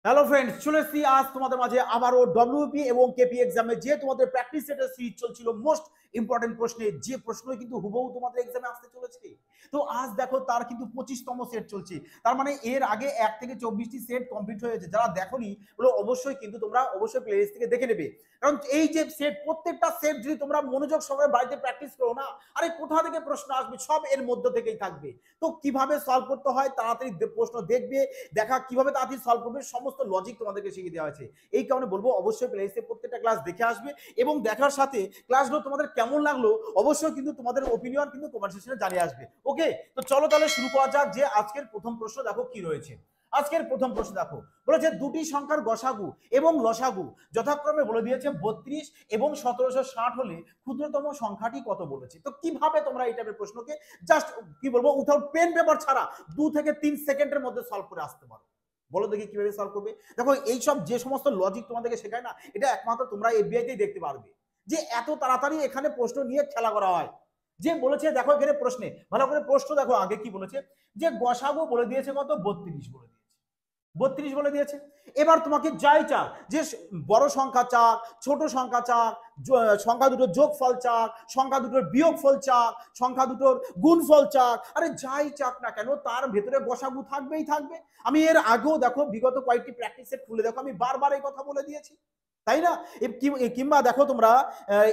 Hello friends, চলে এসেছি আজ তোমাদের মাঝে আবারও ডব্লিউপি এবং কেপি এক্সামে যে তোমাদের প্র্যাকটিস সেটের সিরিজ চলছিল মোস্ট ইম্পর্টেন্ট প্রশ্নে, যে প্রশ্ন কিন্তু হুবহু তোমাদের এক্সামে আসতে চলেছে। তো আজ দেখো তার কিন্তু 25তম সেট চলছে। তার মানে এর আগে 1 থেকে 24টি সেট কমপ্লিট হয়েছে। যারা দেখোনি বলে অবশ্যই কিন্তু তোমরা অবশ্যই প্লেলিস্ট থেকে দেখে নেবে, কারণ এই যে সেট, প্রত্যেকটা সেট যদি তোমরা মনোযোগ সহকারে বাড়িতে প্র্যাকটিস করো না, আরে কোথা থেকে প্রশ্ন আসবে সব এর মধ্য থেকেই থাকবে। তো কিভাবে সলভ করতে হয়, তাড়াতাড়ি প্রশ্ন দেখবে, দেখা কিভাবে তাড়াতাড়ি সলভ করবে, সমস্ত লজিক তোমাদেরকে শিখিয়ে দেওয়া হয়েছে। এই কারণে বলবো অবশ্যই প্লেলিস্টে প্রত্যেকটা ক্লাস দেখে আসবে এবং দেখার সাথে ক্লাসগুলো তোমাদের কেমন লাগলো অবশ্যই কিন্তু তোমাদের ওপিনিয়ন কিন্তু কমেন্ট সেকশনে জানিয়ে আসবে। ওকে, তো চলো তাহলে শুরু করা যাক যে আজকের প্রথম প্রশ্ন দেখো কি রয়েছে। আজকের প্রথম প্রশ্ন দেখো, বলেছে দুটি সংখ্যার গসাগু এবং লসাগু যথাক্রমে বলে দিয়েছে 32 এবং 1760 হলে ক্ষুদ্রতম সংখ্যাটি কত বলেছে। তো কিভাবে তোমরা এই টাইপের প্রশ্নকে জাস্ট কি বলবো উইথাউট পেন পেপার ছাড়া 2 থেকে 3 সেকেন্ডের মধ্যে সলভ করে আসতে পারো, বলো দেখি কিভাবে সলভ করবে। দেখো এইসব যে সমস্ত লজিক তোমাদেরকে শেখায় না, এটা একমাত্র তোমরা এফবিআইতেই দেখতে পারবে যে এত তাড়াতাড়ি এখানে প্রশ্ন নিয়ে খেলা করা হয়। যে বলেছে দেখো এখানে প্রশ্নে ভালো করে প্রশ্ন দেখো আগে কি বলেছে, যে গসাগু বলে দিয়েছে কত 32 বলে দিয়েছে, 32 বলে দিয়েছে। এবার তোমাকে যাই চাক, যে বড় সংখ্যা চাক, ছোট সংখ্যা চাক, সংখ্যা দুটোর যোগফল চাক, সংখ্যা দুটোর বিয়োগফল চাক, সংখ্যা দুটোর গুণফল চাক, আরে যাই চাক না কেন তার ভেতরে গসাগু থাকবেই থাকবে। আমি এর আগেও দেখো বিগত কয়েকটি প্র্যাকটিস সেট খুলে দেখো আমি বারবার এই কথা বলে দিয়েছি, তাই না? কিংবা দেখো তোমরা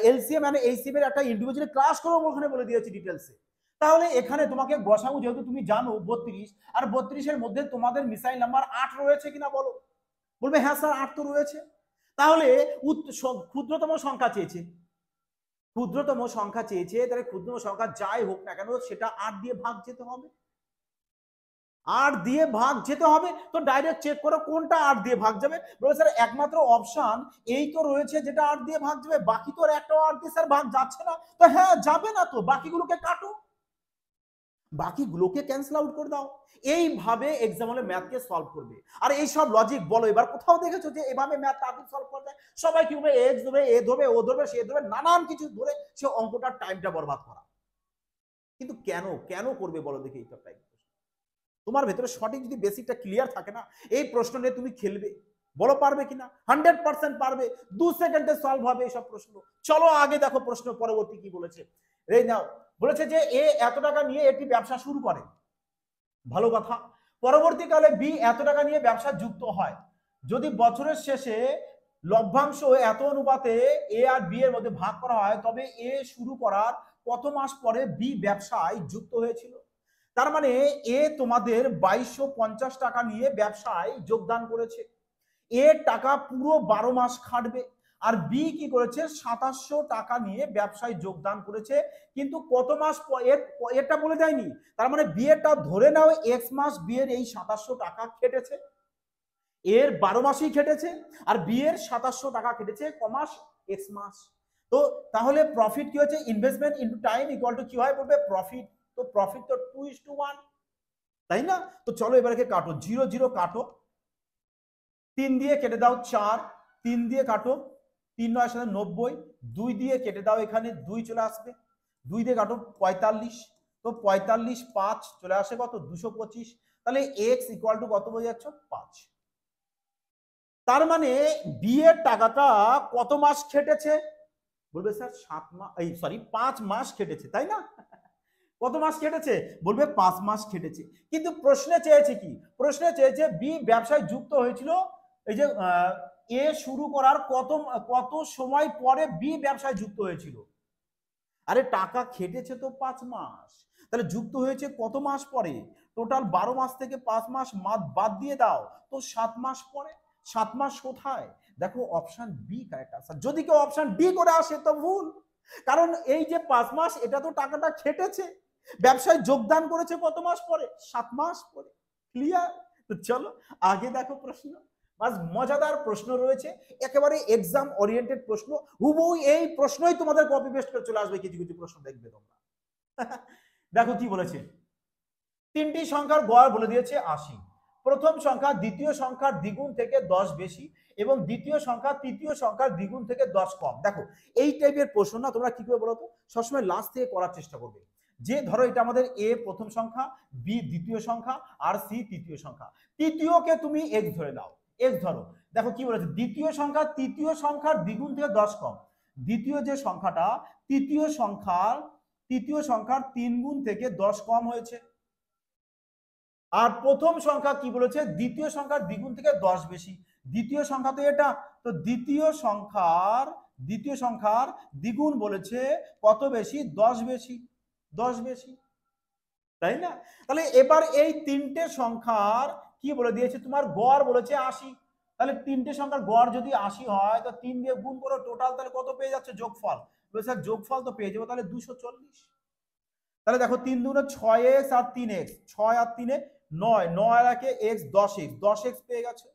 এলসিএম মানে এইচসিএম এর একটা ইন্ডিভিজুয়াল ক্লাস করো, ওখানে বলে দিয়েছি ডিটেলসে। তাহলে এখানে তোমাকে গসাগু যেহেতু তুমি জানো 32, আর 32-এর মধ্যে তোমাদের মিসাইল নাম্বার 8 রয়েছে কিনা বলো, বলবে হ্যাঁ স্যার 8 তো রয়েছে। তাহলে ক্ষুদ্রতম সংখ্যা চেয়েছে, ক্ষুদ্রতম সংখ্যা চেয়েছে, তাহলে ক্ষুদ্রতম সংখ্যা যাই হোক না কেন সেটা 8 দিয়ে ভাগ যেতে হবে, 8 দিয়ে ভাগ যেতে হবে। তো ডাইরেক্ট চেক করো কোনটা 8 দিয়ে ভাগ যাবে। বলে স্যার একমাত্র অপশন এই তো রয়েছে যেটা 8 দিয়ে ভাগ যাবে, বাকি তো একটা 8 দিয়ে স্যার ভাগ যাচ্ছে না। তো হ্যাঁ যাবে না, তো বাকিগুলোকে কাটো, বাকিগুলোকে ক্যান্সেল আউট করে দাও। এইভাবে এক্সাম হলে ম্যাথকে সলভ করবে। আর এই সব লজিক বলো এবার কোথাও দেখেছো যে এভাবে ম্যাথ তাড়াতাড়ি সলভ করা যায়? সবাই কি হবে, এক্স ধরবে, এ ধরবে, ও ধরবে, সে ধরবে, নানান কিছু ধরে সে অঙ্কটার টাইমটা বরবাদ করা। কিন্তু কেন কেন করবে বলো দেখি এইটা টাইম? তোমার ভেতরে সঠিক যদি বেসিকটা ক্লিয়ার থাকে না, এই প্রশ্ন নিয়ে তুমি খেলবে, বলো পারবে কিনা? 100% পারবে, 2 সেকেন্ডে সলভ হবে এইসব প্রশ্ন। চলো আগে দেখো প্রশ্ন পরবর্তী কি বলেছে। এই নাও, বলেছে যে এ এত টাকা নিয়ে একটি ব্যবসা শুরু করে, ভালো কথা। পরবর্তীকালে বি এত টাকা নিয়ে ব্যবসা যুক্ত হয়, যদি বছরের শেষে লভ্যাংশ এত অনুপাতে এ আর বি এর মধ্যে ভাগ করা হয়, তবে এ শুরু করার কত মাস পরে বি ব্যবসায় যুক্ত হয়েছিল। তার মানে এ তোমাদের 2250 টাকা নিয়ে ব্যবসায় যোগদান করেছে, এর টাকা পুরো 12 মাস খাটবে। আর বি কি করেছে 2700 টাকা নিয়ে ব্যবসায় যোগদান করেছে, কিন্তু কত মাস এটা বলে দেয়নি। তার মানে বি এরটা ধরে নাও এক্স মাস বি এর এই 2700 টাকা খেটেছে, এর 12 মাসই খেটেছে, আর বি এর 2700 টাকা খেটেছে কমাস এক্স মাস। তো তাহলে প্রফিট কি হচ্ছে, investment into time equal to কি হয় বলবে প্রফিট। তো প্রফিট তো 2:1, তাই না? তো চলো এবারে কাটো, 0 0 কাটো, 3 দিয়ে কেটে দাও 4, 3 দিয়ে কাটো 3 9 সাথে 90, 2 দিয়ে কেটে দাও এখানে 2 চলে আসবে, 2 দিয়ে কাটো 45, তো 45 5 চলে আসে কত 225। তাহলে এক্স ইকুয়াল টু কত বোঝা যাচ্ছে 5। তার মানে বি এর টাকাটা কত মাস খেটেছে, বলবে স্যার 7 মাস, এই সরি 5 মাস খেটেছে, তাই না? কত মাস খেটেছে, বলবে 5 মাস খেটেছে। কিন্তু প্রশ্নে চেয়েছে কি, প্রশ্নে চেয়েছে বি ব্যবসায় যুক্ত হয়েছিল, এই যে এ শুরু করার কত সময় পরে বি ব্যবসায় যুক্ত হয়েছিল। আরে টাকা খেটেছে তো 5 মাস, তাহলে যুক্ত হয়েছে কত মাস পরে? টোটাল 12 মাস থেকে 5 মাস বাদ দিয়ে দাও, তো 7 মাস পরে। 7 মাস কোথায়? দেখো অপশন বি কারেক্ট আনসার। যদি কেউ অপশন ডি করে আসে তো ভুল, কারণ এই যে 5 মাস এটা তো টাকাটা খেটেছে, ব্যবসায় যোগদান করেছে কত মাস পরে? 7 মাস পরে। ক্লিয়ার? তো চলো আগে দেখো প্রশ্ন, বাস মজাদার প্রশ্ন রয়েছে, একেবারে এক্সাম ওরিয়েন্টেড প্রশ্ন, হুবহু এই প্রশ্নই তোমাদের কপি পেস্ট করে চলে আসবে, কিছু কিছু প্রশ্ন দেখবে তোমরা। দেখো কি বলেছে, তিনটি সংখ্যার গড় বলে দিয়েছে 80, প্রথম সংখ্যা দ্বিতীয় সংখ্যার দ্বিগুণ থেকে 10 বেশি এবং দ্বিতীয় সংখ্যা তৃতীয় সংখ্যার দ্বিগুণ থেকে 10 কম। দেখো এই টাইপের প্রশ্ন না তোমরা কি করে বলো তো, সবসময় লাস্ট থেকে করার চেষ্টা করবে। যে ধরো এটা আমাদের এ প্রথম সংখ্যা, বি দ্বিতীয় সংখ্যা, আর সি তৃতীয় সংখ্যা, তৃতীয়কে তুমি এক্স ধরে নাও, এক্স ধরো, দেখো কি বলেছে, দ্বিতীয় সংখ্যা তৃতীয় সংখ্যার দ্বিগুণ থেকে 10 কম। দ্বিতীয় যে সংখ্যাটা তৃতীয় সংখ্যার 3 গুণ থেকে 10 কম হয়েছে। আর প্রথম সংখ্যা কি বলেছে, দ্বিতীয় সংখ্যার দ্বিগুণ থেকে 10 বেশি। দ্বিতীয় সংখ্যা তো এটা, তো দ্বিতীয় সংখ্যার দ্বিগুণ বলেছে কত বেশি, 10 বেশি, 10 বেশি, তাই না? তাহলে এবার এই তিনটে সংখ্যার কি বলে দিয়েছে, তোমার গড় বলেছে 80। তাহলে তিনটে সংখ্যার গড় যদি 80 হয়, তো 3 দিয়ে গুণ করো টোটাল, তাহলে কত পেয়ে যাচ্ছে যোগফল, বলে স্যার যোগফল তো পেয়ে যাবো তাহলে 240। তাহলে দেখো 3 দুগুণে 6x আর 3x, 6 আর 3 9, 9 আর 1 x, 10x, 10x পেয়ে গেছে।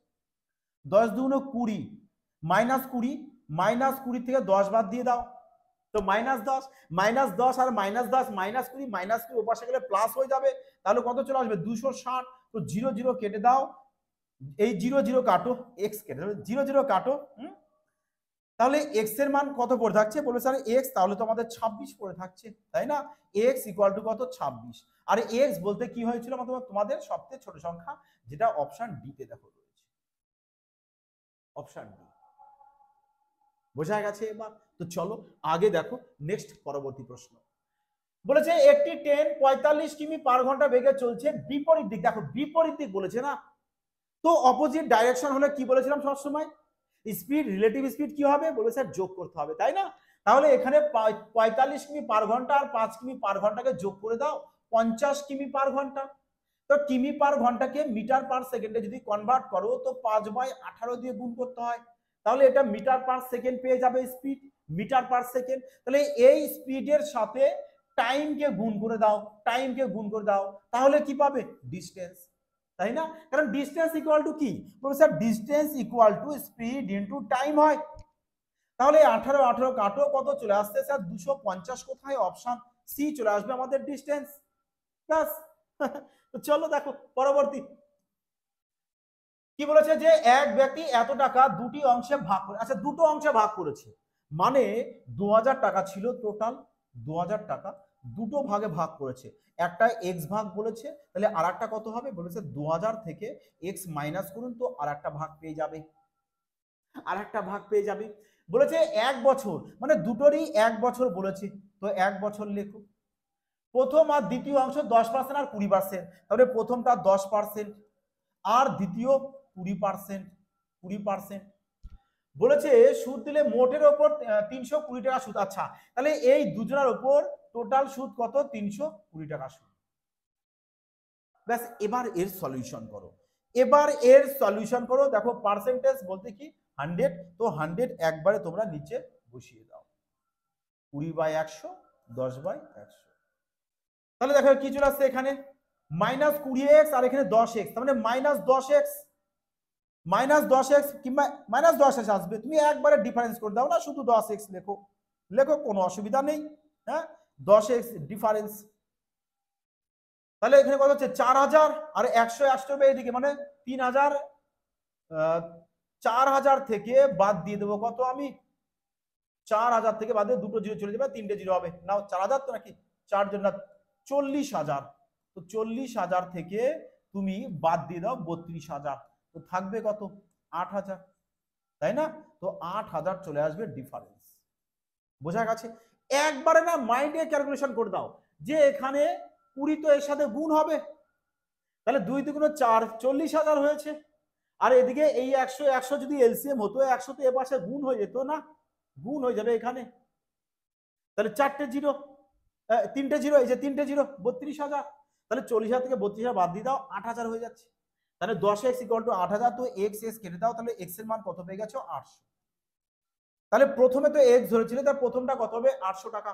10 দুগুণে 20, -20, -20 থেকে 10 বাদ দিয়ে দাও, তো -10, -10 আর -10, -20, -20 ওপাশে গেলে প্লাস হয়ে যাবে, তাহলে কত চলে আসবে 260। তো 0 0 কেটে দাও, এই 0 0 কাটো, x কেটে দাও, 0 0 কাটো, তাহলে x এর মান কত পড়ে থাকছে, বলবে স্যার x, তাহলে তো আমাদের 26 পড়ে থাকছে, তাই না? x ইকুয়াল টু কত, 26। আর x বলতে কি হয়েছিল তোমাদের সবচেয়ে ছোট সংখ্যা, যেটা অপশন ডি তে দেখো রয়েছে, অপশন ডি। বোঝা গেছে এবার? তো চলো আগে দেখো নেক্সট পরবর্তী প্রশ্ন। বলেছে একটি ট্রেন 45 কিমি পার ঘন্টা বেগে চলছে বিপরীত দিক, দেখো বিপরীত দিক বলেছে না, তো অপোজিট ডাইরেকশন হলে কি বলেছিলাম সবসময়, স্পিড রিলেটিভ স্পিড কি হবে, বলে স্যার যোগ করতে হবে, তাই না? তাহলে এখানে 45 কিমি পার ঘন্টা আর 5 কিমি পার ঘন্টাকে যোগ করে দাও, 50 কিমি পার ঘন্টা। তো কিমি পার ঘন্টাকে মিটার পার সেকেন্ডে যদি কনভার্ট করো, তো 5/18 দিয়ে গুণ করতে হয়, তাহলে এটা মিটার পার সেকেন্ড পেয়ে যাবে স্পিড, মিটার পার সেকেন্ড। তাহলে এই স্পিডের সাথে টাইমকে গুণ করে দাও, তাহলে কি পাবে, ডিস্টেন্স, তাই না? কারণ ডিস্টেন্স ইকুয়াল টু কি, sir distance equal to speed into time হয়। তাহলে 18 18 কাটো, কত চলে আসছে স্যার 250, কোথায়, অপশন সি চলে আসবে আমাদের ডিস্টেন্স, ব্যাস। তো চলো দেখো পরবর্তী কি বলেছে, যে এক ব্যক্তি এত টাকা দুটি অংশে ভাগ করে, আচ্ছা দুটো অংশে ভাগ করেছে, মানে 2000 টাকা ছিল টোটাল, 2000 টাকা দুটো ভাগে ভাগ করেছে, একটা এক্স ভাগ বলেছে, তাহলে আর একটা কত হবে, বলেছে 2000 থেকে এক্স মাইনাস করুন, তো আর একটা ভাগ পেয়ে যাবে, বলেছে 1 বছর, মানে দুটোরই 1 বছর বলেছে, তো 1 বছর লেখো। প্রথম আর দ্বিতীয় অংশ 10% আর 20%, তাহলে প্রথমটা 10% আর দ্বিতীয় 20%। বলেছে সুদ দিলে মোটের ওপর 320 টাকা সুদ, আচ্ছা তাহলে এই দুজনের উপর টোটাল সুদ কত, 320 টাকা সুদ। ব্যাস, এবার এর সলিউশন করো, দেখো পার্সেন্টেজ বলতে কি 100, তো 100 একবারে তোমরা নিচে বসিয়ে দাও, 20/100, 10/100। তাহলে দেখো কি চলে আসছে এখানে, -20x আর এখানে 10x, তার মানে -10x কিংবা -10x আসবে, তুমি একবারে ডিফারেন্স করে দাও না, শুধু 10x লেখো, কোনো অসুবিধা নেই, হ্যাঁ 10x ডিফারেন্স। তাহলে এখানে কত হচ্ছে 4000 আর 100 এদিকে, মানে 3000, 4000 থেকে বাদ দিয়ে দেবো কত, আমি 4000 থেকে বাদ দিয়ে দুটো জিরো চলে যাবে, তিনটে জিরো হবে না, 4000 তো নাকি 4 জন না 40,000, তো 40,000 থেকে তুমি বাদ দিয়ে দাও 32,000, তো থাকবে কত 8,000, তাই না? তো 8,000 চলে আসবে ডিফারেন্স। বোঝা গেছে? একবারে না মাইন্ডে ক্যালকুলেশন করে দাও, যে এখানে 20 তো এর সাথে গুণ হবে, তাহলে 2 দুগুণে 4, 40,000 হয়েছে, আর এদিকে এই 100 যদি এলসিএম হতো, 100 তো এ পাশে গুণ হয়ে যেত না, গুণ হয়ে যাবে এখানে, তাহলে 4টে জিরো, 3টে জিরো, এই যে 3টে জিরো, 32,000, তাহলে 40,000 থেকে 32,000 বাদ দিয়ে দাও, 8,000 হয়ে যাচ্ছে, তাহলে 10x ইকুয়াল টু 8,000, তো এক্স কেটে দাও, তাহলে এক্স এর মান কত পেয়ে গেছো, 800। তাহলে প্রথমে তো এক্স ধরেছিল, তার প্রথমটা কত হবে, 800 টাকা,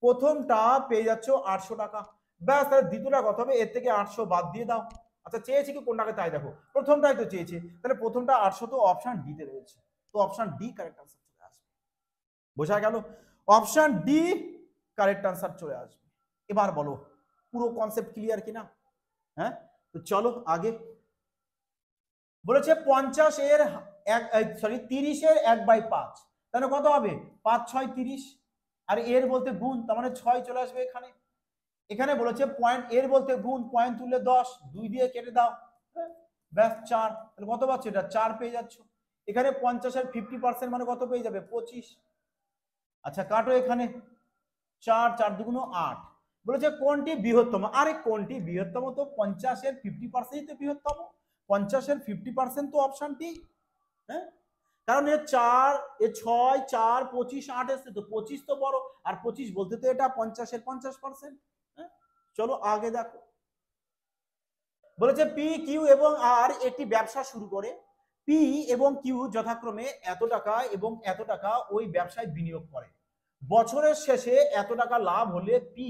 প্রথমটা পেয়ে যাচ্ছ 800 টাকা, ব্যাস। তাহলে দ্বিতীয়টা কত হবে, এর থেকে 800 বাদ দিয়ে দাও, আচ্ছা চেয়েছি কি কোনটাকে, তাই দেখো প্রথমটাই তো চেয়েছে, তাহলে প্রথমটা 800, তো অপশন ডি তে রয়েছে, তো অপশন ডি কারেক্ট আনসার চলে আসবে। বোঝা গেল? অপশন ডি কারেক্ট আনসার চলে আসবে। এবার বলো পুরো কনসেপ্ট ক্লিয়ার কিনা, হ্যাঁ? তো চলো আগে, বলেছে 50 এর 30 এর 1/5, তাহলে কত হবে, 5 6 30, আর এর বলতে গুণ, তার মানে 6 চলে আসবে এখানে। এখানে বলেছে পয়েন্ট, এর বলতে গুণ, পয়েন্ট তুললে 10, 2 দিয়ে কেটে দাও, ব্যাস 4, তাহলে কত পাচ্ছ? এটা 4 পেয়ে যাচ্ছ। এখানে 50 এর 50% মানে কত পেয়ে যাবে? 25। আচ্ছা কাটো এখানে, 4 4 দুগুণ 8। বলেছে কোনটি বৃহত্তম? আরে কোনটি বৃহত্তম? তো 50 এর 50%ই তো বৃহত্তম। 50 এর 50% তো অপশনটি, হ্যাঁ, কারণ এ 4 এ 6 4 25 8 এসছে, তো 25 তো বড়, আর 25 বলতে তো এটা 50 এর 50%। হ্যাঁ, চলো আগে দেখো। বলেছে পি কিউ এবং আর একটি ব্যবসা শুরু করে। পি এবং কিউ যথাক্রমে এত টাকা এবং এত টাকা ওই ব্যবসায় বিনিয়োগ করে। বছরের শেষে এত টাকা লাভ হলে পি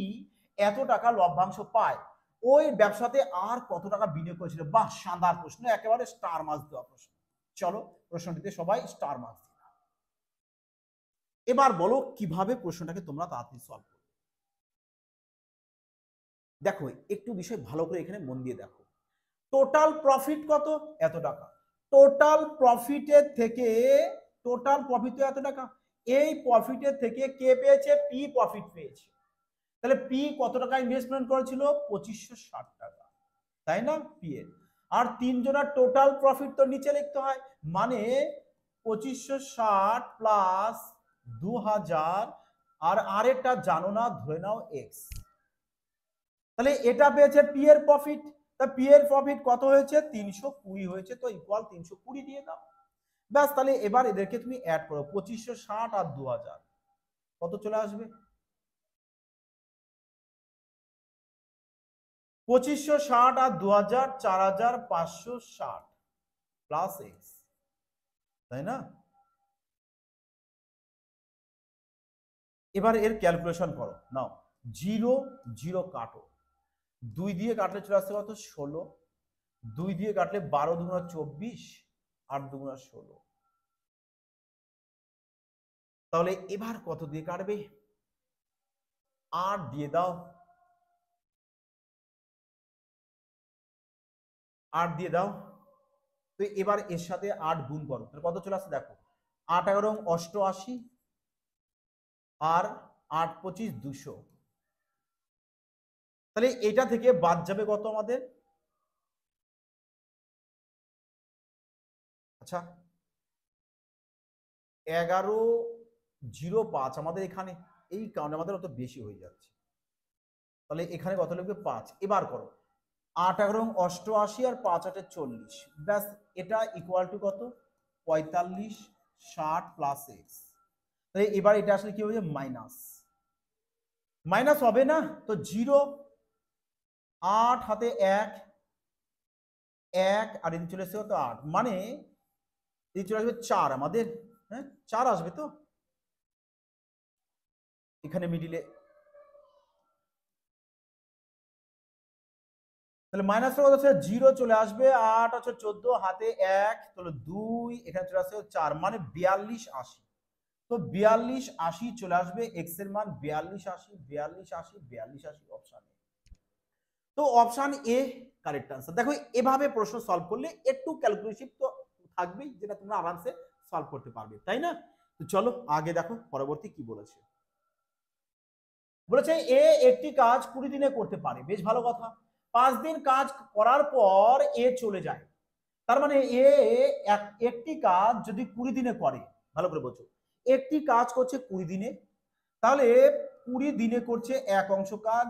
এত টাকা লভ্যাংশ পায়। ওই ব্যবসাতে আর কত টাকা বিনিয়োগ করেছিল? বাহ, শানদার প্রশ্ন, একেবারে স্টার মার্কস দেওয়া প্রশ্ন। চলো প্রশ্নটিতে সবাই স্টার মার্কস দিন। এবার বলো কিভাবে প্রশ্নটাকে তোমরা তাড়াতাড়ি সলভ করবে। দেখো একটু বিষয় ভালো করে এখানে মন দিয়ে দেখো। টোটাল প্রফিট কত? এত টাকা। টোটাল প্রফিটের থেকে, টোটাল প্রফিট এত টাকা, এই প্রফিটের থেকে কে পেয়েছে? পি প্রফিট পেয়েছে। তাহলে পি কত টাকা ইনভেস্টমেন্ট করেছিল? 2560 টাকা, তাই না? পি এর আর তিনজনের টোটাল প্রফিট তো নিচে লিখতে হয়, মানে 2560 প্লাস 2000, আর আরেকটা জানো না, ধরে নাও এক্স। তাহলে এটা পেয়েছে পি এর প্রফিট। তা পি এর প্রফিট কত হয়েছে? 320 হয়েছে, তো ইকুয়াল 320 দিয়ে দাও। ব্যাস, তাহলে এবার এদেরকে তুমি অ্যাড করো, 2560 আর 2000, কত চলে আসবে? 2560 আর 2000, 4560 প্লাস এক্স, তাই না? এবার এর ক্যালকুলেশন করো, নাও 0 0 কাটো, 2 দিয়ে কাটলে চলে আসতে কত? 16। 2 দিয়ে কাটলে 12 দুগুণা 24, 8 দুগুণা 16। তাহলে এবার কত দিয়ে কাটবে? 8 দিয়ে দাও, 8 দিয়ে দাও। তো এবার এর সাথে 8 গুণ করো, তাহলে কত চলে আসছে দেখো, 8 11 88 আর 8 25 200। তাহলে এটা থেকে বাদ যাবে কত আমাদের? আচ্ছা 1105 আমাদের এখানে, এই কারণে আমাদের অত বেশি হয়ে যাচ্ছে। তাহলে এখানে কত লিখবে? 5। এবার করো 8 11 88 আর 5 8 40, ব্যাস এটা ইকুয়াল টু কত? 45 60 প্লাস এক্স। তাহলে এবার এটা আসলে কি হবে? মাইনাস, মাইনাস হবে না তো 0, 8 হাতে 1 1 আর এদিকে চলে আসছে কত? 8, মানে এদিকে চলে আসবে 4 আমাদের। হ্যাঁ 4 আসবে তো এখানে মিডিলে। তাহলে মাইনাস কত আছে? 0 চলে আসবে, 8 আছে 14 হাতে 1, তাহলে 2 এখানে চলে আসছে 4, মানে 42 80। তো 42 80 চলে আসবে এক্স এর মান, 42 80 42 80 42 80 অপশন এ। তো অপশন এ কারেক্ট আনসার। দেখো এভাবে প্রশ্ন সলভ করলে একটু ক্যালকুলেশন তো থাকবেই, যেটা তোমরা আরামসে সলভ করতে পারবে, তাই না? তো চলো আগে দেখো পরবর্তী কি বলেছে। বলেছে এ একটি কাজ 20 দিনে করতে পারে, বেশ ভালো কথা। 5 দিন কাজ করার পর এ চলে যায়, তার মানে এ একটি কাজ যদি 20 দিনে করে, ভালো করে বলছো, একটি কাজ করছে 20 দিনে, তাহলে 20 দিনে করছে এক অংশ কাজ,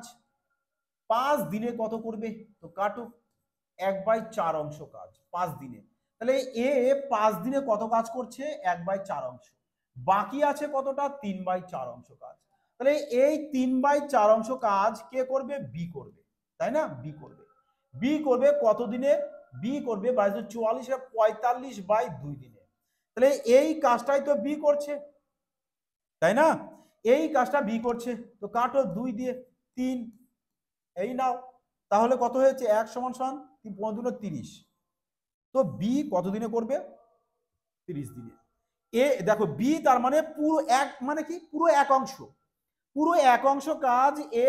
5 দিনে কত করবে? তো কাটো, 1/4 অংশ কাজ 5 দিনে। তাহলে এ 5 দিনে কত কাজ করছে? 1/4 অংশ। বাকি আছে কতটা? 3/4 অংশ কাজ। তাহলে এই 3/4 অংশ কাজ কে করবে? বি করবে, তাই না? বি করবে। বি করবে কত দিনে? বি করবে 44 আর 45/2 দিনে। তাহলে এই কাজটাই তো বি করছে, তাই না? এই কাজটা বি করছে, তো কাটো 2 দিয়ে 3, এই নাও। তাহলে কত হয়েছে? 1 সমান সমান 3 30। তো বি কত দিনে করবে? 30 দিনে। এ দেখো বি তার মানে পুরো এক, মানে কি পুরো এক অংশ, পুরো এক অংশ কাজ এ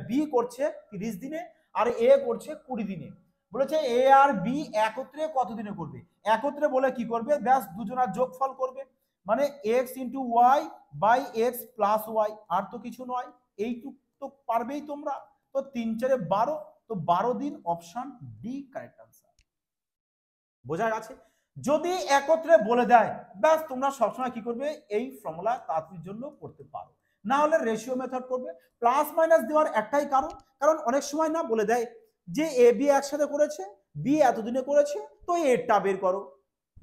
বি করছে 30 দিনে, আর এ করছে 20 দিনে। বলেছে এ আর বি একত্রে কত দিনে করবে? একত্রে বলে কি করবে? ব্যাস দুজনের যোগফল করবে, মানে X into Y by X plus Y, আর তো কিছু নয়। এইটুক তো পারবেই তোমরা। তো 3 4 12, তো 12 দিন, অপশন ডি কারেক্ট আনসার। বোঝা গেছে? যদি একত্রে বলে দেয়, ব্যাস তোমরা সবসময় কি করবে, এই ফর্মুলা তাড়াতাড়ির জন্য করতে পারো। না হলে রেশিও মেথড করবে। প্লাস মাইনাস দেওয়ার একটাই কারণ, কারণ অনেক সময় না বলে দেয় যে এ বি একসাথে করেছে, বি এতদিনে করেছে, তো এরটা বের করো।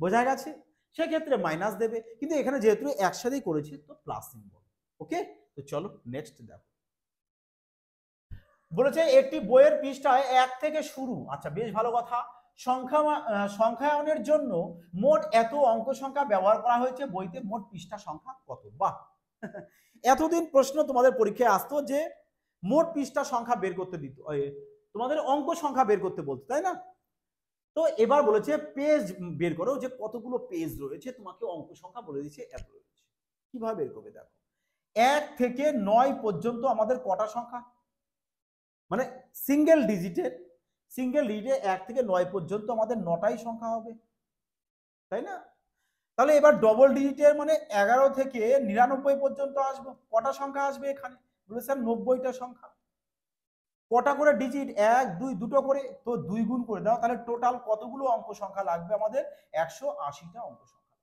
বোঝা গেছে? সেক্ষেত্রে মাইনাস দেবে, কিন্তু এখানে যেহেতু একসাথেই করেছে তো প্লাস সিম্বল। ওকে, তো চলো নেক্সট দেখো। বলেছে একটি বইয়ের পৃষ্ঠায় 1 থেকে শুরু। আচ্ছা, বেশ ভালো কথা। সংখ্যায়নের জন্য মোট এত অঙ্ক সংখ্যা ব্যবহার করা হয়েছে, বইতে মোট পৃষ্ঠা সংখ্যা কত? বাহ! এতদিন প্রশ্ন তোমাদের পরীক্ষায় আসতো যে মোট পৃষ্ঠা সংখ্যা বের করতে দিত, তোমাদের অঙ্ক সংখ্যা বের করতে বলতো, তাই না? তো এবার বলেছে পেজ বের করো, যে কতগুলো পেজ রয়েছে, তোমাকে অঙ্ক সংখ্যা বলে দিচ্ছে এত রয়েছে। কিভাবে বের করবে দেখো। 1 থেকে 9 পর্যন্ত আমাদের কটা সংখ্যা, মানে সিঙ্গেল ডিজিটে 1 থেকে 9 পর্যন্ত আমাদের 9টাই সংখ্যা হবে, তাই না? তাহলে এবার ডবল ডিজিটের মানে 11 থেকে 99 পর্যন্ত আসবো, কটা সংখ্যা আসবে এখানে? বলে স্যার 90টা সংখ্যা। কটা করে ডিজিট? 1 2 দুটো করে, তো 2 গুণ করে দাও, তাহলে টোটাল কতগুলো অঙ্ক সংখ্যা লাগবে আমাদের? 180টা অঙ্ক সংখ্যা।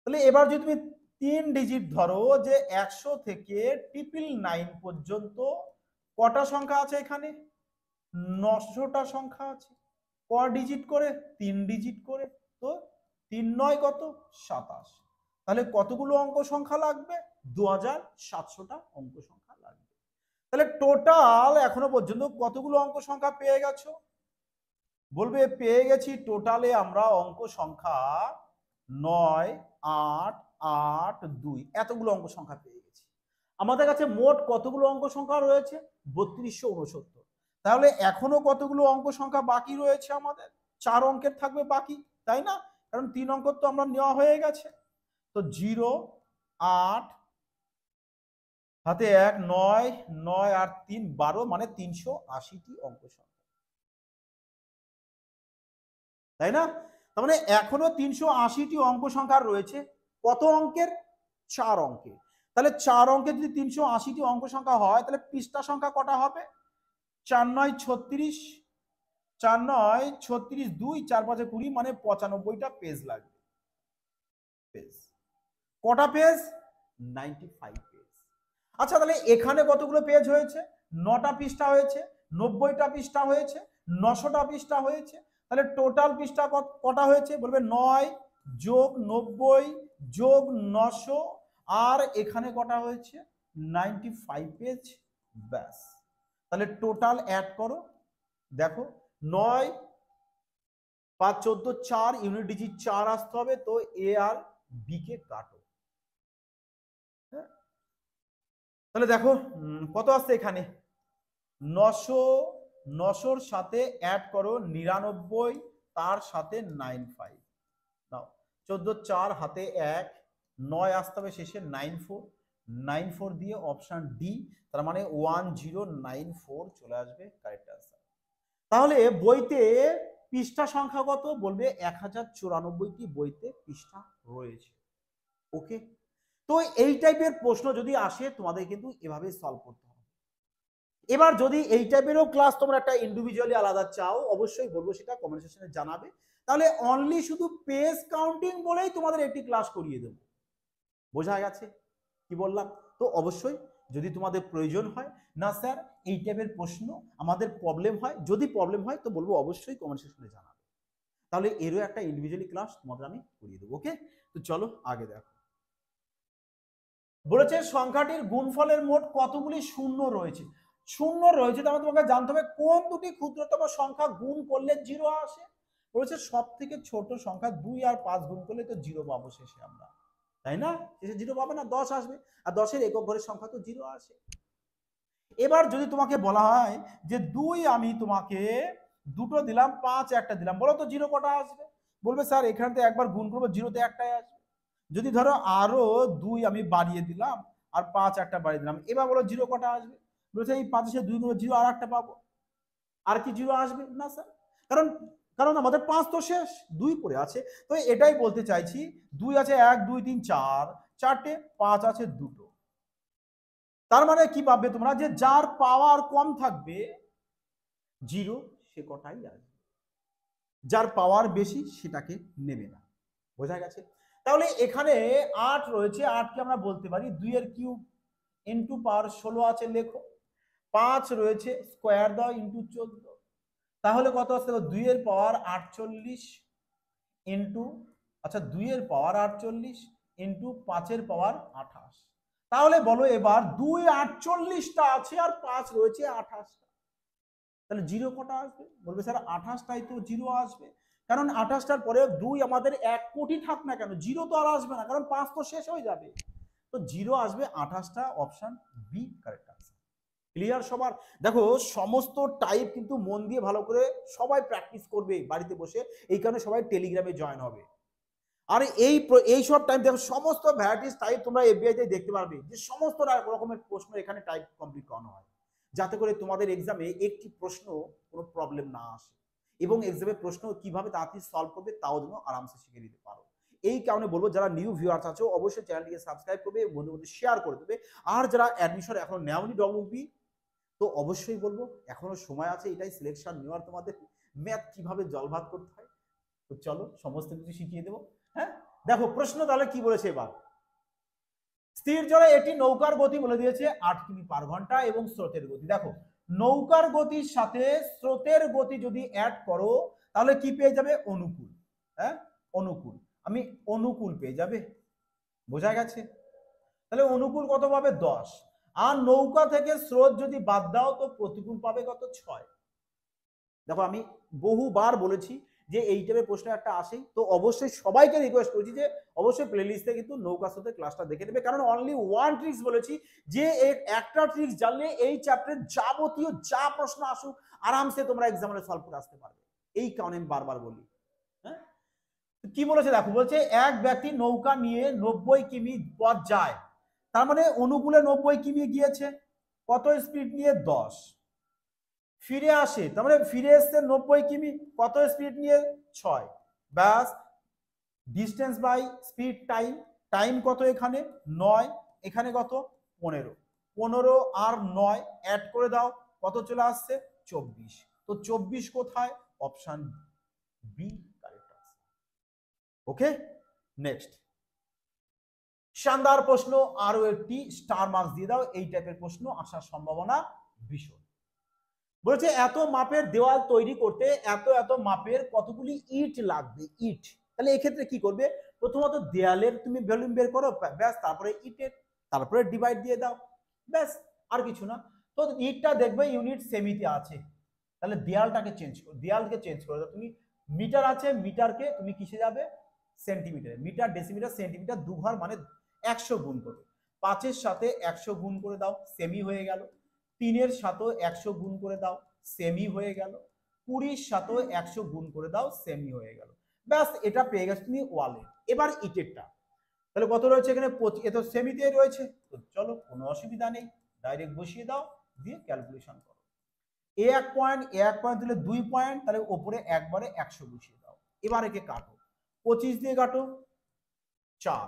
তাহলে এবার যদি তুমি 3 ডিজিট ধরো, যে 100 থেকে 999 পর্যন্ত কটা সংখ্যা আছে এখানে? 900টা সংখ্যা আছে। ক ডিজিট করে? 3 ডিজিট করে। তো 3 9 কত? 27। তাহলে কতগুলো অঙ্ক সংখ্যা লাগবে? 2700টা অঙ্ক সংখ্যা লাগবে। তাহলে টোটাল এখনো পর্যন্ত কতগুলো অঙ্ক সংখ্যা পেয়ে গেছো? বলবে পেয়ে গেছি টোটালে আমরা অঙ্ক সংখ্যা 9 8 8 2, এতগুলো অঙ্ক সংখ্যা পেয়ে গেছি। আমাদের কাছে মোট কতগুলো অঙ্ক সংখ্যা রয়েছে? 3269। তাহলে এখনো কতগুলো অঙ্ক সংখ্যা বাকি রয়েছে আমাদের? 4 অঙ্কের থাকবে বাকি, তাই না? কারণ 3 অঙ্ক তো আমরা নেওয়া হয়ে গেছে। তো 0 8 হাতে 1 9 9 আর 3 12, মানে 380টি অঙ্ক সংখ্যা, তাই না? তার মানে এখনো 380টি অঙ্ক সংখ্যা রয়েছে। কত অঙ্কের? 4 অঙ্কের। তাহলে 4 অঙ্কের যদি 380টি অঙ্ক সংখ্যা হয়, তাহলে পৃষ্ঠা সংখ্যা কটা হবে? 4 9 36, 4 9 36, 2 4 5 20, মানে 95টা পেজ লাগবে। পেজ কটা পেজ? 95 পেজ। আচ্ছা, তাহলে এখানে কতগুলো পেজ হয়েছে? 9টা পৃষ্ঠা হয়েছে, 90টা পৃষ্ঠা হয়েছে, 900টা পৃষ্ঠা হয়েছে। তাহলে টোটাল পৃষ্ঠা কটা হয়েছে? বলবে 9 যোগ 90 যোগ 900, আর এখানে কটা হয়েছে? 95 পেজ। ব্যাস। তাহলে টোটাল অ্যাড করো, দেখো 9 5 14 4, ইউনিট ডিজিট 4 আসতে হবে, তো এ আর বি কে কাটো। হ্যাঁ, তাহলে দেখো কত আসছে এখানে? 900, 900-র সাথে অ্যাড করো 99, তার সাথে 95 নাও, 14 4 হাতে 1 9 আসতে হবে শেষে 94, 94 দিয়ে অপশন ডি, তার মানে 1094 চলে আসবে কারেক্ট আনসার। তাহলে বইতে পৃষ্ঠা সংখ্যা কত? বলবে 1094টি বইতে পৃষ্ঠা রয়েছে। ওকে, তো এই টাইপের প্রশ্ন যদি আসে তোমাদের কিন্তু এভাবে সলভ করতে হবে। এবার যদি এই টাইপেরও ক্লাস তোমরা একটা ইন্ডিভিজুয়ালি আলাদা চাও, অবশ্যই বলবো সেটা কমেন্ট সেকশনে জানাবে। তাহলে অনলি শুধু পেজ কাউন্টিং বলেই তোমাদের একটি ক্লাস করিয়ে দেবো। বোঝা গেছে কি বললাম? তো অবশ্যই যদি তোমাদের প্রয়োজন হয়, না স্যার এই টাইপের প্রশ্ন আমাদের প্রবলেম হয়, যদি প্রবলেম হয় তো বলবো অবশ্যই কমেন্ট সেকশনে জানাবে। তাহলে এরও একটা ইন্ডিভিজুয়ালি ক্লাস তোমাদের আমি করিয়ে দেবো। ওকে, তো চলো আগে দেখো। বলেছে সংখ্যাটির গুণফলের মোট কতগুলি শূন্য রয়েছে। শূন্য রয়েছে, তাহলে তোমাকে জানতে হবে কোন দুটি ক্ষুদ্রতম সংখ্যা গুণ করলে 0 আসে। বলেছে সব থেকে ছোট সংখ্যা 2 আর 5 গুণ করলে তো 0 পাবো শেষে আমরা, তাই না? শেষে 0 পাবে না, 10 আসবে, আর 10-এর একক ঘরের সংখ্যা তো 0 আসে। এবার যদি তোমাকে বলা হয় যে 2 আমি তোমাকে দুটো দিলাম, 5 একটা দিলাম, বলো তো 0 কটা আসবে? বলবে স্যার এখান থেকে একবার গুণ করবো, 0-তে একটাই আসবে। যদি ধরো আরো 2 আমি বাড়িয়ে দিলাম আর 5 একটা বাড়িয়ে দিলাম, এবার বলো 0 কটা আসবে? বলছে এই 5 2 গুলো 0, আর একটা পাবো, আর কি 0 আসবে না স্যার? কারণ কারণ আমাদের 5 তো শেষ, 2 পড়ে আছে। তো এটাই বলতে চাইছি, 2 আছে 1 2 3 4, 4টে, 5 আছে 2টো। তার মানে কি পাবে তোমরা? যে যার পাওয়ার কম থাকবে 0, সে কটাই আসবে। যার পাওয়ার বেশি সেটাকে নেবে না। বোঝা গেছে? তাহলে এখানে 8 রয়েছে, 8কে আমরা বলতে পারি 2 এর কিউব ইনটু পাওয়ার 16 আছে, লেখো। 5 রয়েছে, স্কোয়ার দাও ইনটু 14, তাহলে কত আসছে? 2 এর পাওয়ার 48 ইনটু, আচ্ছা 2 এর পাওয়ার 48 ইনটু 5 এর পাওয়ার 28। তাহলে বলো এবার 2 48টা আছে আর 5 রয়েছে 28টা, তাহলে জিরো কটা আসবে? বলবে স্যার 28টাই তো জিরো আসবে, কারণ 28টার পরে 2 আমাদের 1 কোটি থাক না কেন, জিরো তো আর আসবে না, কারণ 5 তো শেষ হয়ে যাবে। তো জিরো আসবে 28টা, option B correct answer. Clear সবার? দেখো সমস্ত টাইপ কিন্তু মন দিয়ে ভালো করে সবাই প্র্যাকটিস করবে বাড়িতে বসে, এই কারণে সবাই টেলিগ্রামে জয়েন হবে। আর এই সব টাইপ দেখো সমস্ত ভ্যারাইটিস টাইপ তোমরা এফবিআই তে দেখতে পারবে, যে সমস্ত রকমের প্রশ্ন এখানে টাইপ কমপ্লিট করানো হয়, যাতে করে তোমাদের এক্সামে একটি প্রশ্ন কোনো প্রবলেম না আসে, এবং এক্সামে প্রশ্ন কিভাবে তাড়াতাড়ি সলভ করবে তাও যেন আরামসে শিখে নিতে পারো। এই কারণে বলবো যারা নিউ ভিউয়ার্স আছো অবশ্যই চ্যানেলটিকে সাবস্ক্রাইব করবে, বন্ধু বন্ধু শেয়ার করে দেবে। আর যারা অ্যাডমিশন এখনো নেওনি ডব্লিউবি, তো অবশ্যই বলবো এখনো সময় আছে, এটাই সিলেকশন নেওয়ার, তোমাদের ম্যাথ কিভাবে জলভাত করতে হয়। তো চলো সমস্ত কিছু শিখিয়ে দেবো। হ্যাঁ, দেখো প্রশ্ন তাহলে কি বলেছে এবার। স্থির জলে এটি নৌকার গতি বলে দিয়েছে 8 কিমি পার ঘন্টা এবং স্রোতের গতি। দেখো নৌকার গতির সাথে স্রোতের গতি যদি অ্যাড করো তাহলে কি পেয়ে যাবে? অনুকূল। হ্যাঁ, অনুকূল, আমি অনুকূল পেয়ে যাবে। বোঝা গেছে? তাহলে অনুকূল কত পাবে? 10। আর নৌকা থেকে স্রোত যদি বাদ দাও তো প্রতিকূল পাবে কত? 6। দেখো আমি বহুবার বলেছি যে এই টাইপের প্রশ্ন একটা আসেই, তো অবশ্যই সবাইকে রিকোয়েস্ট করছি যে অবশ্যই প্লেলিস্টে কিন্তু নৌকা স্রোতের ক্লাসটা দেখে নেবে, কারণ অনলি ওয়ান ট্রিক্স বলেছি, যে একটা ট্রিক্স জানলে এই চ্যাপ্টারের যাবতীয় যা প্রশ্ন আসুক আরামসে তোমরা এক্সামে সলভ করে আসতে পারবে। এই কারণে আমি বারবার বলি। হ্যাঁ, কি বলেছে দেখো, বলছে এক ব্যক্তি নৌকা নিয়ে 90 কিমি পথ যায়, তার মানে অনুকূলে 90 কিমি গিয়েছে, কত স্পিড নিয়ে? 10। ফিরে আসে, তার মানে ফিরে এসছে 90 কিমি, কত স্পিড নিয়ে? 6। ব্যাস, distance by speed time, time কত এখানে? 9, এখানে কত? 15। 15 আর 9 অ্যাড করে দাও, কত চলে আসছে? 24। তো 24 কোথায়? Option B correct answer. Okay, next শানদার প্রশ্ন, আরো একটি স্টার মার্কস দিয়ে দাও, এই টাইপের প্রশ্ন আসার সম্ভাবনা ভীষণ। বলেছে এত মাপের দেওয়াল তৈরি করতে এত এত মাপের কতগুলি ইট লাগবে, ইট। তাহলে এক্ষেত্রে কি করবে? প্রথমত দেয়ালের তুমি ভলিউম বের করো, ব্যাস, তারপরে ইটের, তারপরে ডিভাইড দিয়ে দাও, ব্যাস, আর কিছু না। তো ইটটা দেখবে ইউনিট সেমিতে আছে, তাহলে দেয়ালটাকে চেঞ্জ করো, দেয়ালকে চেঞ্জ করে দাও তুমি। মিটার আছে, মিটারকে তুমি কিসে যাবে? সেন্টিমিটারে। মিটার ডেসিমিটার সেন্টিমিটার দুঘর মানে 100 গুণ করবে। 5-এর সাথে 100 গুণ করে দাও, সেমি হয়ে গেল। 3-এর সাথে 100 গুণ করে দাও, সেমি হয়ে গেল। 20-র সাথে 100 গুণ করে দাও, সেমি হয়ে গেল। ব্যাস, এটা পেয়ে গেছো তুমি ওয়ালে। এবার ইটেরটা, তাহলে কত রয়েছে এখানে? 25, এ তো সেমিতে রয়েছে, তো চলো কোনো অসুবিধা নেই, ডাইরেক্ট বসিয়ে দাও, দিয়ে ক্যালকুলেশন করো। এ 1 পয়েন্ট, এ 1 পয়েন্ট দিলে 2 পয়েন্ট, তাহলে ওপরে একবারে 100 বসিয়ে দাও। এবার একে কাটো, 25 দিয়ে কাটো 4,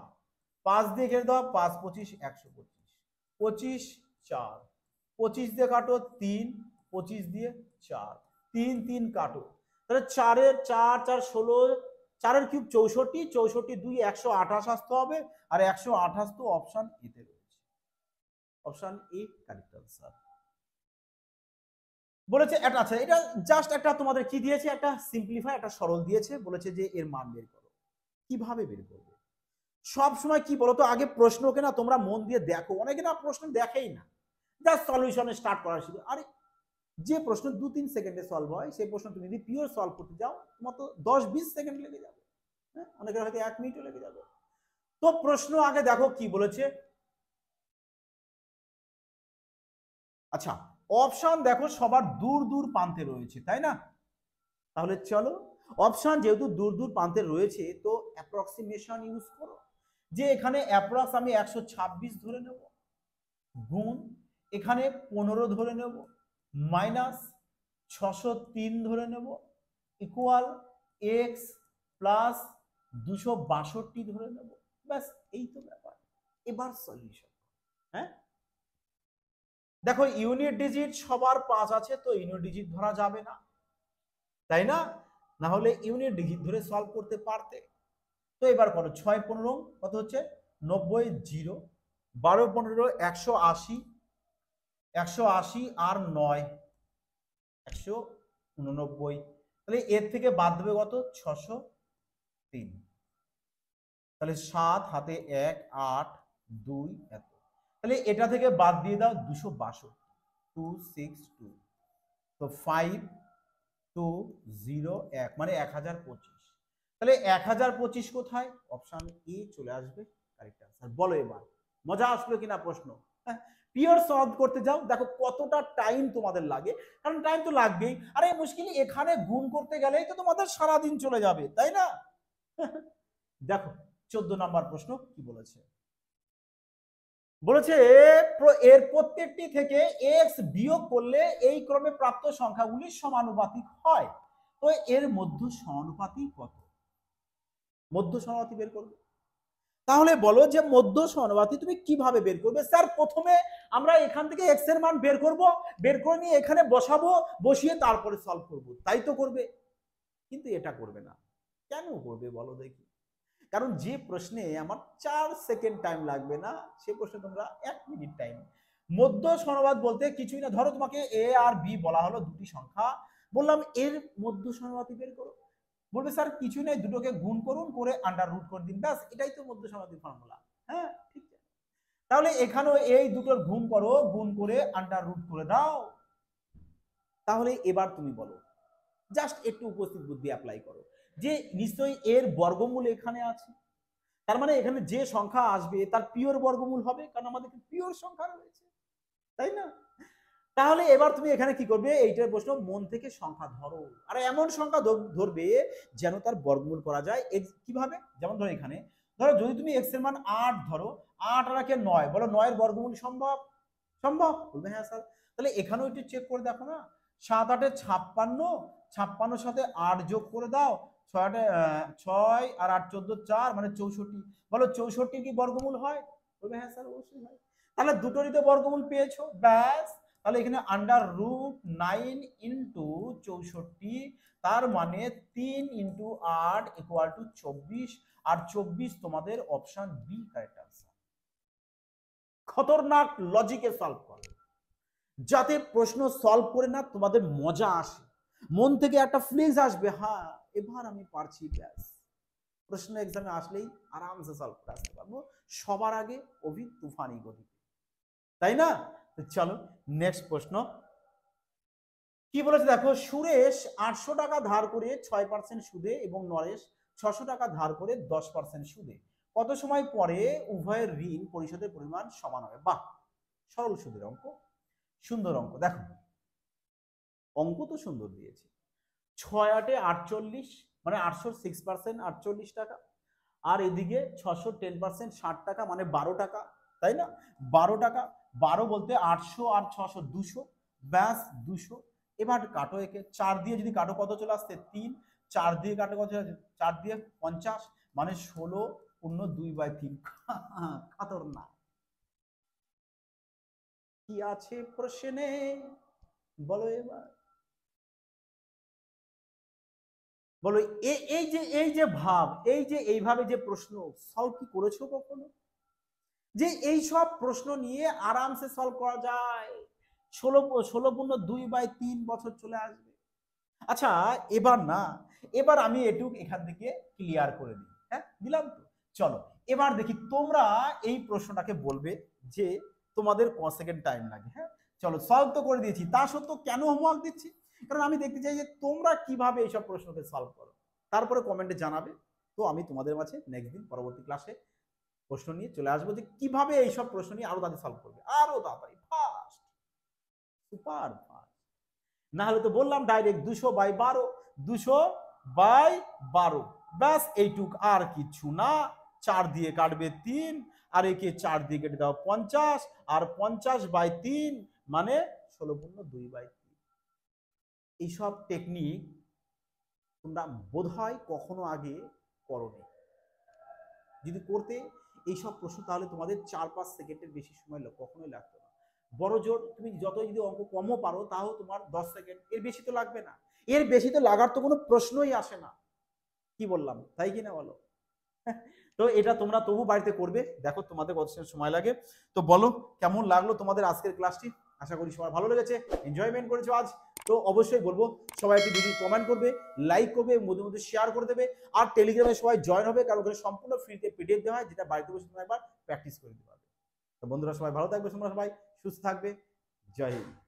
5 দিয়ে কেটে দাও 5 25 125, 25 4, 25 দিয়ে কাটো 3, 25 দিয়ে 4, 3 3 কাটো, তাহলে 4 এর 4 4 16, 4 এর কিউব 64, 64 2 128 আসতে হবে, আর 128 তো অপশন এতে রয়েছে, অপশন এ কারেক্ট আনসার। বলেছে এটা, আচ্ছা এটা জাস্ট একটা তোমাদের কি দিয়েছে, একটা সিম্পলিফাই, একটা সরল দিয়েছে, বলেছে যে এর মান বের করো। কিভাবে বের করবে? সব সময় কি বলতো, আগে প্রশ্নকে না তোমরা মন দিয়ে দেখো, অনেকে না প্রশ্ন দেখেই না, জাস্ট সলিউশনে স্টার্ট করার শিখো। আরে যে প্রশ্ন 2-3 সেকেন্ডে সলভ হয় সেই প্রশ্ন তুমি যদি পিওর সলভ করতে যাও তোমার তো 10-20 সেকেন্ড লেগে যাবে, হ্যাঁ, অনেকের হয়তো 1 মিনিটও লেগে যাবে। তো প্রশ্ন আগে দেখো কি বলেছে। আচ্ছা, অপশন দেখো সবার দূর দূর প্রান্তে রয়েছে, তাই না? তাহলে চলো অপশন যেহেতু দূর দূর প্রান্তে রয়েছে তো অ্যাপ্রক্সিমেশন ইউজ করো, যে এখানে অ্যাপ্রক্স আমি 126 ধরে নেব, গুণ এখানে 15 ধরে নেব, মাইনাস 603 ধরে নেব, ইকুয়াল এক্স প্লাস 262 ধরে নেব, ব্যাস এই তো ব্যাপার। এবার সলিউশন। হ্যাঁ, দেখো ইউনিট ডিজিট সবার 5 আছে, তো ইউনিট ডিজিট ধরা যাবে না, তাই না? না হলে ইউনিট ধরে সলভ করতে পারতে। তো এবার করো 6 15 কত হচ্ছে 90 0, 12 15 180, 180 আর 9 189। তাহলে এর থেকে বাদ দেবে কত 603। তাহলে 7 হাতে 1 8 2 এত। তাহলে এটা থেকে বাদ দিয়ে দাও 262 262। তো 5 2 0 1 মানে 1025। তাহলে 1025 কোথায়? অপশন এ চলে আসবে কারেক্ট আনসার। বলো এবার মজা আসলো কিনা প্রশ্ন? হ্যাঁ, পিওর সলভ করতে যাও, দেখো কতটা টাইম তোমাদের লাগে, কারণ টাইম তো লাগবেই। আরে মুশকিল এখানে গুণ করতে গেলেই তো তোমাদের সারা দিন চলে যাবে, তাই না? দেখো 14 নম্বর প্রশ্ন কি বলেছে। বলেছে এর প্রত্যেকটি থেকে এক্স বিয়োগ করলে এই ক্রমে প্রাপ্ত সংখ্যাগুলি সমানুপাতিক হয়। তো এর মধ্য সমানুপাতি কত? মধ্য সমানুপাতি বের করবে। তাহলে বলো যে মধ্য সমানুপাতি তুমি কিভাবে বের করবে? স্যার প্রথমে আমরা এখান থেকে এক্স এর মান বের করব, বের করে নিয়ে এখানে বসাবো, বসিয়ে তারপরে সলভ করব, তাই তো করবে। কিন্তু এটা করবে না। কেন করবে বলো দেখি? কারণ যে প্রশ্নে আমার 4 সেকেন্ড টাইম লাগবে না, সে প্রশ্নে তোমরা 1 মিনিট টাইম। মধ্য সমানুপাত বলতে কিছুই না, ধরো তোমাকে এ আর বি বলা হলো দুটি সংখ্যা, বললাম এর মধ্য সমানুপাতি বের করো। বলবে স্যার কিছু নেই, দুটোকে গুণ করুন, করে আন্ডার রুট করে দিন, ব্যাস এটাই তো মধ্য সমানুপাতির ফর্মুলা। হ্যাঁ ঠিক আছে, তাহলে এখানেও এই দুটোর গুণ করো, গুণ করে আন্ডার রুট করে দাও। তাহলে এবার তুমি বলো, জাস্ট একটু উপস্থিত বুদ্ধি অ্যাপ্লাই করো, যে নিশ্চয়ই এর বর্গমূল এখানে আছে, তার মানে এখানে যে সংখ্যা আসবে তার পিওর বর্গমূল হবে, কারণ আমাদের পিওর সংখ্যা রয়েছে, তাই না? তাহলে এবার তুমি এখানে কি করবে, এইটার প্রশ্ন মন থেকে সংখ্যা ধরো, আর এমন সংখ্যা ধরবে যেন তার বর্গমূল করা যায়। কিভাবে? যেমন ধরো এখানে ধরো যদি তুমি এক্স এর মান 8 ধরো, 8 আর 9, বলো 9 এর বর্গমূল সম্ভব? সম্ভব? বলবে হ্যাঁ স্যার। তাহলে এখানেও একটু চেক করে দেখো না, 7 8 56, 56 সাথে 8 যোগ করে দাও, 6 আর 8 14 4 মানে 64। বলো 64 কি বর্গমূল হয়? বলবে হ্যাঁ স্যার অবশ্যই হয়। তাহলে দুটোরই তো বর্গমূল পেয়েছো, ব্যাস। তাহলে এখানে আন্ডার রুট 9 ইন্টু 64, তার মানে 3 ইন্টু 8 ইকুয়াল টু 24, আর 24 তোমাদের অপশন বি কারেক্ট আনসার। খতরনাক লজিকে সলভ করো, যাতে প্রশ্ন সলভ করে না তোমাদের মজা আসে, মন থেকে একটা ফিলিংস আসবে, হ্যাঁ এবার আমি পারছি, ব্যাস প্রশ্ন এক্সামে আসলেই আরামসে সলভ করে আসতে পারবো সবার আগে অভি তুফানি গতি, তাই না? চলো নেক্সট প্রশ্ন কি বলেছে দেখো। সুরেশ 800 টাকা ধার করে 6% সুদে এবং নরেশ 600 টাকা ধার করে 10% সুদে কত সময় পরে উভয়ের ঋণ পরিশোধের পরিমাণ সমান হবে? বাহ, সরল সুদের অঙ্ক, সুন্দর অঙ্ক। দেখো অঙ্ক তো সুন্দর দিয়েছে, 6 8 48 মানে 800 6% 48 টাকা, আর এদিকে 600 10% 60 টাকা মানে 12 টাকা, তাই না? 12 টাকা, 12 বলতে 800 আর 600 200, ব্যাস 200। এবার কাটো একে, 4 দিয়ে যদি কাটো কত চলে আসছে 3, 4 দিয়ে কাটো কত চলে আসছে 4 দিয়ে 50 মানে 16 পূর্ণ 2/3। খতরনাক কি আছে প্রশ্নে বলো এবার, বলো এই যে ভাব, এই যে এইভাবে যে প্রশ্ন সলভ কি করেছো কখনো? যে এই সব প্রশ্ন নিয়ে আরামসে সলভ করা যায়, 16 পূর্ণ 2/3 বছর চলে আসবে। আচ্ছা এবার না, এবার আমি এটুক এখান থেকে ক্লিয়ার করে দিই, হ্যাঁ দিলাম তো। চলো এবার দেখি তোমরা এই প্রশ্নটাকে বলবে যে তোমাদের ক সেকেন্ড টাইম লাগে। হ্যাঁ চলো সলভ তো করে দিয়েছি, তা সত্ত্বেও কেন হোমওয়ার্ক দিচ্ছি? কারণ আমি দেখতে চাই যে তোমরা কিভাবে এইসব প্রশ্নকে সলভ করো, তারপরে কমেন্টে জানাবে। তো আমি তোমাদের মাঝে নেক্সট দিন পরবর্তী ক্লাসে প্রশ্ন নিয়ে চলে আসবো, যে কিভাবে এইসব প্রশ্ন নিয়ে আরো তাড়াতাড়ি সলভ করবে, আরো তাড়াতাড়ি ফাস্ট, সুপার ফাস্ট। না হলে তো বললাম ডাইরেক্ট 200/12, 200/12, ব্যাস এইটুক, আর কিছু না। 4 দিয়ে কাটবে 3, আর একে 4 দিয়ে কেটে দাও 50, আর 50/3 মানে 16 পূর্ণ 2/3। এইসব টেকনিক তোমরা বোধহয় কখনো আগে করোনি, যদি করতে এইসব প্রশ্ন তাহলে তোমাদের 4-5 সেকেন্ডের বেশি সময় কখনোই লাগতো না। বড় জোর তুমি যতই যদি অঙ্ক কমও পারো তাও তোমার 10 সেকেন্ড, এর বেশি তো লাগবে না। এর বেশি তো লাগার তো কোনো প্রশ্নই আসে না। কি বললাম, তাই কি না বলো? তো এটা তোমরা তবু বাড়িতে করবে, দেখো তোমাদের কত সময় লাগে। তো বলো কেমন লাগলো তোমাদের আজকের ক্লাসটি, আশা করি সবার ভালো লেগেছে, এনজয়মেন্ট করেছো আজ। তো অবশ্যই বলবো সবাই একটি ভিডিও কমেন্ট করবে, লাইক করবে, মধ্যে মধ্যে শেয়ার করে দেবে। আর টেলিগ্রামে সবাই জয়েন হবে, কারণ ওখানে সম্পূর্ণ ফ্রিতে পিডিএফ দেওয়া হয়, যেটা বাড়িতে বসে তোমরা একবার প্র্যাকটিস করে দিতে পারবে। তো বন্ধুরা সবাই ভালো থাকবে, তোমরা সবাই সুস্থ থাকবে। জয় হিন্দ।